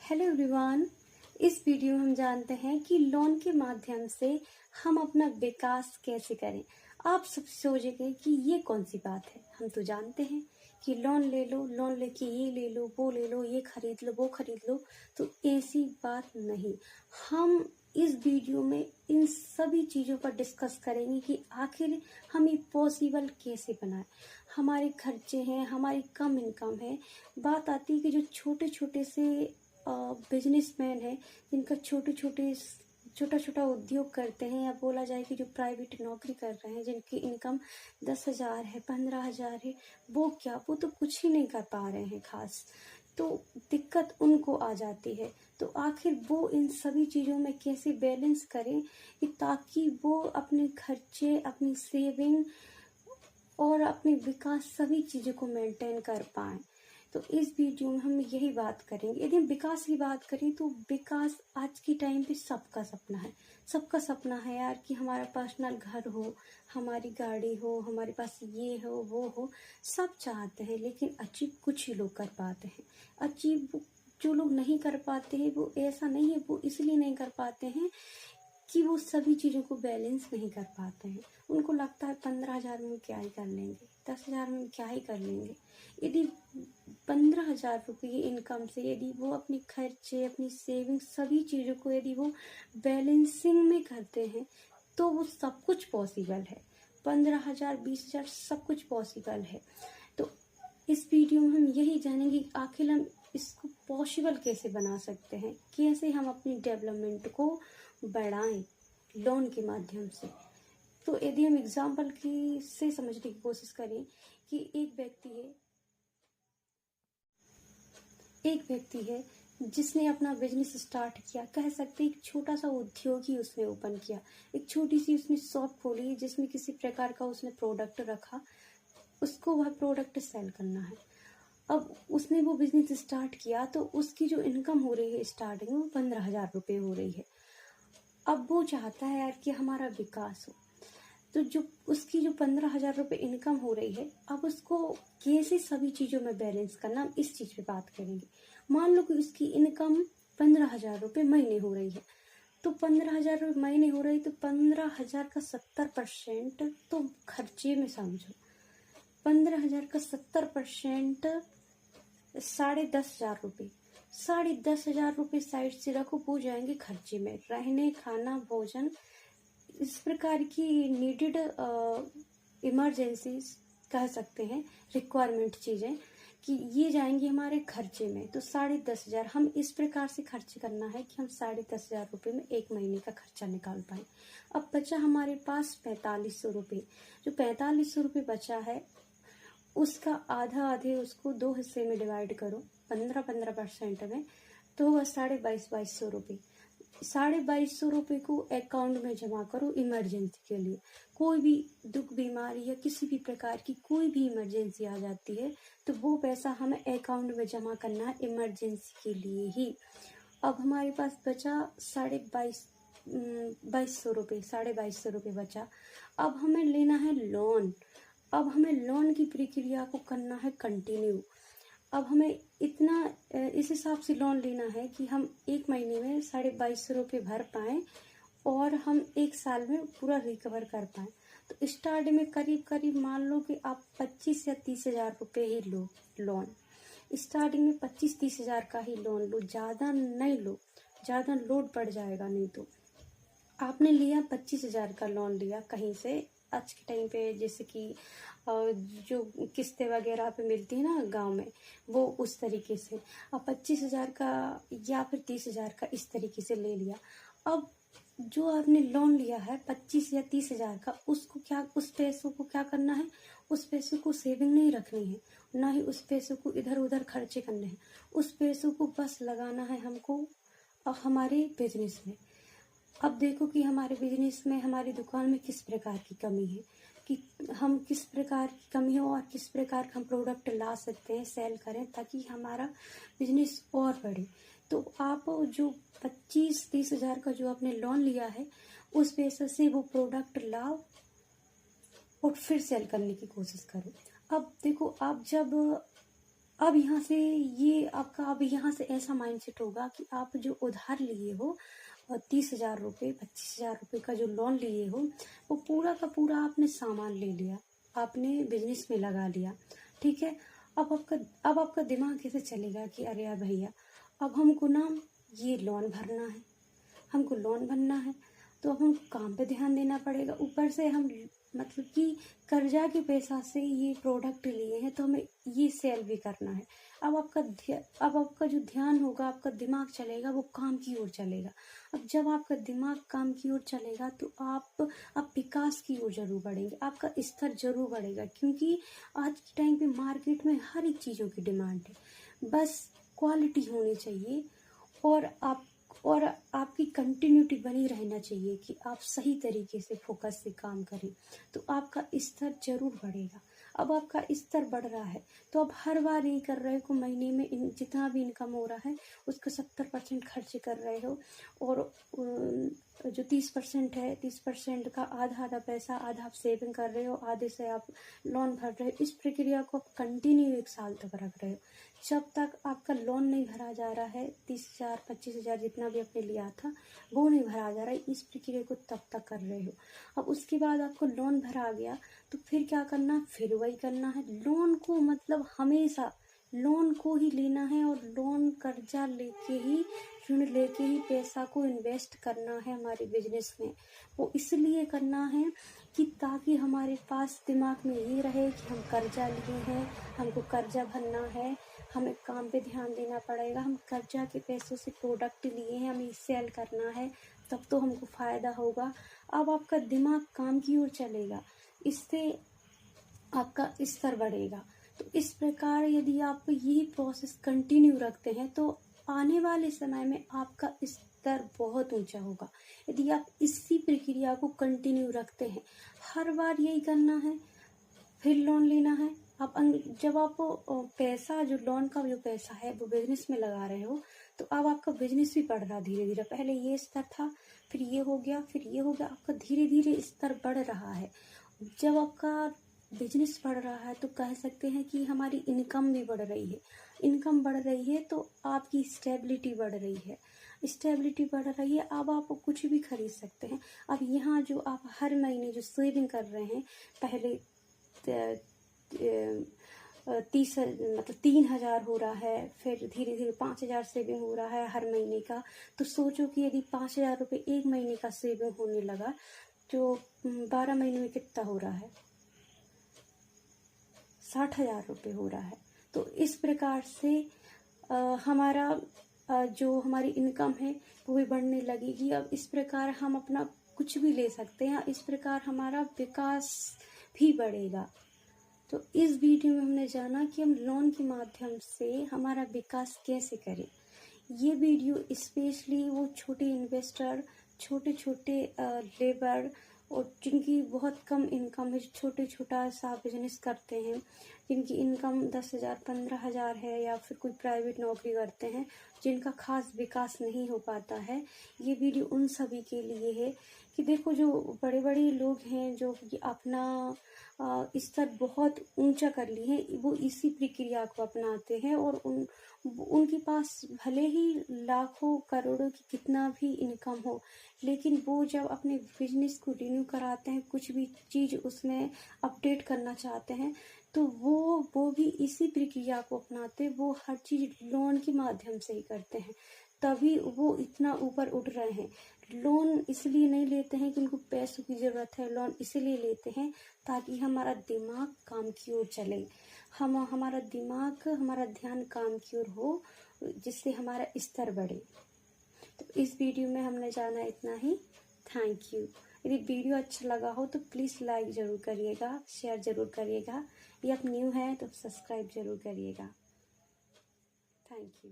Hello everyone. इस video में हम जानते हैं कि लोन के माध्यम से हम अपना विकास कैसे करें। आप सब सोचेंगे कि ये कौन सी बात है। हम तो जानते हैं कि लोन ले लो, लोन लेके ये ले लो, वो ले लो, ये खरीद लो, वो खरीद लो। तो ऐसी बात नहीं। हम इस वीडियो में इन सभी चीज़ों पर डिस्कस करेंगे कि आखिर हम ये पॉसिबल कैसे बनाएं। हमारे खर्चे हैं, हमारी कम इनकम है। बात आती है कि जो छोटे छोटे से बिजनेसमैन है, जिनका छोटा छोटा उद्योग करते हैं, या बोला जाए कि जो प्राइवेट नौकरी कर रहे हैं, जिनकी इनकम 10,000 है, 15,000 है, वो तो कुछ ही नहीं कर पा रहे हैं खास। तो दिक्कत उनको आ जाती है। तो आखिर वो इन सभी चीज़ों में कैसे बैलेंस करें कि ताकि वो अपने खर्चे, अपनी सेविंग और अपने विकास सभी चीज़ों को मेंटेन कर पाएं। तो इस वीडियो में हम यही बात करेंगे। यदि हम विकास की बात करें तो विकास आज के टाइम पे सबका सपना है। सबका सपना है यार कि हमारा पर्सनल घर हो, हमारी गाड़ी हो, हमारे पास ये हो, वो हो। सब चाहते हैं, लेकिन अचीव कुछ ही लोग कर पाते हैं। अचीव जो लोग नहीं कर पाते हैं, वो ऐसा नहीं है, वो इसलिए नहीं कर पाते हैं कि वो सभी चीज़ों को बैलेंस नहीं कर पाते हैं। उनको लगता है 15,000 में क्या ही कर लेंगे, 10,000 में क्या ही कर लेंगे। यदि 15,000 रुपये इनकम से यदि वो अपने खर्चे, अपनी सेविंग, सभी चीज़ों को यदि वो बैलेंसिंग में करते हैं तो वो सब कुछ पॉसिबल है। 15,000, 20,000 सब कुछ पॉसिबल है। तो इस वीडियो में हम यही जानेंगे कि आखिर हम इसको पॉसिबल कैसे बना सकते हैं, कैसे हम अपनी डेवलपमेंट को बढ़ाएं लोन के माध्यम से। तो यदि हम एग्जाम्पल की से समझने की कोशिश करें कि एक व्यक्ति है जिसने अपना बिजनेस स्टार्ट किया। कह सकते हैं एक छोटा सा उद्योग ही उसने ओपन किया। एक छोटी सी उसने शॉप खोली जिसमें किसी प्रकार का उसने प्रोडक्ट रखा, उसको वह प्रोडक्ट सेल करना है। अब उसने वो बिजनेस स्टार्ट किया तो उसकी जो इनकम हो रही है स्टार्टिंग में, वो 15,000 रुपये हो रही है। अब वो चाहता है यार कि हमारा विकास हो। तो जो उसकी जो 15,000 रुपये इनकम हो रही है, अब उसको कैसे सभी चीज़ों में बैलेंस करना, हम इस चीज़ पे बात करेंगे। मान लो कि उसकी इनकम 15,000 रुपये महीने हो रही है। तो 15,000 रुपये महीने हो रही, तो 15,000 का 70% तो खर्चे में समझो। 15,000 का 70% 10,500 रुपये। 10,500 रुपये साइड से रखो, वो जाएंगे खर्चे में, रहने, खाना, भोजन, इस प्रकार की नीडेड इमरजेंसीज कह सकते हैं, रिक्वायरमेंट चीज़ें, कि ये जाएंगे हमारे खर्चे में। तो 10,500 हम इस प्रकार से खर्च करना है कि हम 10,500 रुपये में एक महीने का खर्चा निकाल पाए। अब बचा हमारे पास 4,500 रुपये। जो 4,500 रुपये बचा है, उसका आधा आधे उसको 2 हिस्से में डिवाइड करो, 15% में, तो वह 22,500 रुपये। 22,500 रुपये को अकाउंट में जमा करो इमरजेंसी के लिए। कोई भी दुख, बीमारी या किसी भी प्रकार की कोई भी इमरजेंसी आ जाती है तो वो पैसा हमें अकाउंट में जमा करना है इमरजेंसी के लिए ही। अब हमारे पास बचा 22,500 रुपये, 22,500 रुपये बचा। अब हमें लेना है लोन। अब हमें लोन की प्रक्रिया को करना है कंटिन्यू। अब हमें इतना इस हिसाब से लोन लेना है कि हम एक महीने में 22,500 रुपये भर पाएँ और हम एक साल में पूरा रिकवर कर पाएँ। तो स्टार्ट में करीब करीब मान लो कि आप 25 या 30,000 रुपये ही लो लोन। स्टार्टिंग में 25-30,000 का ही लोन लो, ज़्यादा नहीं लो, ज़्यादा लोड पड़ जाएगा नहीं। तो आपने लिया 25,000 का लोन लिया कहीं से, आज के टाइम पे जैसे कि जो किस्तें वगैरह पे मिलती है ना गांव में, वो उस तरीके से। अब 25,000 का या फिर 30,000 का इस तरीके से ले लिया। अब जो आपने लोन लिया है 25 या 30,000 का, उस पैसों को क्या करना है, उस पैसों को सेविंग नहीं रखनी है, ना ही उस पैसों को इधर उधर खर्चे करने हैं। उस पैसों को बस लगाना है हमको हमारे बिजनेस में। अब देखो कि हमारे बिजनेस में, हमारी दुकान में किस प्रकार की कमी है, कि हम किस प्रकार की कमी हो और किस प्रकार का हम प्रोडक्ट ला सकते हैं, सेल करें, ताकि हमारा बिजनेस और बढ़े। तो आप जो 25-30,000 का जो आपने लोन लिया है, उस पैसे से वो प्रोडक्ट लाओ और फिर सेल करने की कोशिश करो। अब देखो, आप जब अब यहाँ से ये आपका अब यहाँ से ऐसा माइंडसेट होगा कि आप जो उधार लिए हो 30,000 रुपये 25,000 रुपये का जो लोन लिए हो, वो पूरा का पूरा आपने सामान ले लिया, आपने बिजनेस में लगा लिया, ठीक है। अब आपका दिमाग कैसे चलेगा कि अरे यार भैया, अब हमको ना ये लोन भरना है, हमको लोन भरना है, तो अब हमको काम पे ध्यान देना पड़ेगा। ऊपर से हम मतलब कि कर्जा के पैसा से ये प्रोडक्ट लिए हैं, तो हमें ये सेल भी करना है। अब आपका जो ध्यान होगा, आपका दिमाग चलेगा, वो काम की ओर चलेगा। अब जब आपका दिमाग काम की ओर चलेगा तो आप विकास की ओर जरूर बढ़ेंगे, आपका स्तर जरूर बढ़ेगा, क्योंकि आज के टाइम पे मार्केट में हर एक चीज़ों की डिमांड है। बस क्वालिटी होनी चाहिए और आपकी कंटिन्यूटी बनी रहना चाहिए कि आप सही तरीके से फोकस से काम करें, तो आपका स्तर जरूर बढ़ेगा। अब आपका स्तर बढ़ रहा है तो अब हर बार ये कर रहे हो, महीने में जितना भी इनकम हो रहा है उसका 70% खर्च कर रहे हो, और जो 30% है, 30% का आधा पैसा आधा आप सेविंग कर रहे हो, आधे से आप लोन भर रहे हो। इस प्रक्रिया को आप कंटिन्यू 1 साल तक रख रहे हो। जब तक आपका लोन नहीं भरा जा रहा है, 30,000 25,000 जितना भी आपने लिया था वो नहीं भरा जा रहा है, इस प्रक्रिया को तब तक कर रहे हो। अब उसके बाद आपको लोन भरा गया तो फिर क्या करना, फिर वही करना है। लोन को मतलब हमेशा लोन को ही लेना है, और लोन कर्जा लेके ही, ऋण लेके ही पैसा को इन्वेस्ट करना है हमारे बिजनेस में। वो इसलिए करना है कि ताकि हमारे पास दिमाग में ये रहे कि हम कर्जा लिए हैं, हमको कर्जा भरना है, हमें काम पे ध्यान देना पड़ेगा, हम कर्जा के पैसों से प्रोडक्ट लिए हैं, हमें सेल करना है, तब तो हमको फ़ायदा होगा। अब आपका दिमाग काम की ओर चलेगा, इससे आपका स्तर बढ़ेगा। तो इस प्रकार यदि आप यही प्रोसेस कंटिन्यू रखते हैं तो आने वाले समय में आपका स्तर बहुत ऊंचा होगा। यदि आप इसी प्रक्रिया को कंटिन्यू रखते हैं, हर बार यही करना है, फिर लोन लेना है। जब आप पैसा, जो लोन का जो पैसा है वो बिजनेस में लगा रहे हो, तो अब आपका बिजनेस भी बढ़ रहा धीरे धीरे। पहले ये स्तर था, फिर ये हो गया, फिर ये हो गया, आपका धीरे धीरे स्तर बढ़ रहा है। जब आपका बिजनेस बढ़ रहा है तो कह सकते हैं कि हमारी इनकम भी बढ़ रही है। इनकम बढ़ रही है तो आपकी स्टेबिलिटी बढ़ रही है। स्टेबिलिटी बढ़ रही है, अब आप कुछ भी खरीद सकते हैं। अब यहाँ जो आप हर महीने जो सेविंग कर रहे हैं, पहले 3,000 हो रहा है, फिर धीरे धीरे 5,000 सेविंग हो रहा है हर महीने का। तो सोचो कि यदि 5,000 रुपये 1 महीने का सेविंग होने लगा तो 12 महीने में कितना हो रहा है, 60,000 रुपये हो रहा है। तो इस प्रकार से हमारा जो हमारी इनकम है वो भी बढ़ने लगेगी। अब इस प्रकार हम अपना कुछ भी ले सकते हैं, इस प्रकार हमारा विकास भी बढ़ेगा। तो इस वीडियो में हमने जाना कि हम लोन के माध्यम से हमारा विकास कैसे करें। ये वीडियो स्पेशली वो छोटे इन्वेस्टर, छोटे छोटे लेबर और जिनकी बहुत कम इनकम है, छोटा सा बिजनेस करते हैं, जिनकी इनकम 10,000 15,000 है, या फिर कोई प्राइवेट नौकरी करते हैं, जिनका खास विकास नहीं हो पाता है। ये वीडियो उन सभी के लिए है कि देखो, जो बड़े बड़े लोग हैं जो कि अपना स्तर बहुत ऊंचा कर लिए हैं, वो इसी प्रक्रिया को अपनाते हैं, और उनके पास भले ही लाखों करोड़ों की कितना भी इनकम हो, लेकिन वो जब अपने बिजनेस को रिन्यू कराते हैं, कुछ भी चीज़ उसमें अपडेट करना चाहते हैं, तो वो भी इसी प्रक्रिया को अपनाते हैं। वो हर चीज़ लोन के माध्यम से ही करते हैं, तभी वो इतना ऊपर उठ रहे हैं। लोन इसलिए नहीं लेते हैं कि उनको पैसों की ज़रूरत है, लोन इसलिए लेते हैं ताकि हमारा दिमाग काम की ओर चले, हमारा दिमाग, हमारा ध्यान काम की ओर हो, जिससे हमारा स्तर बढ़े। तो इस वीडियो में हमने जाना इतना ही। Thank you. यदि वीडियो अच्छा लगा हो तो प्लीज़ लाइक ज़रूर करिएगा, शेयर ज़रूर करिएगा। यदि आप न्यू हैं तो सब्सक्राइब ज़रूर करिएगा। Thank you.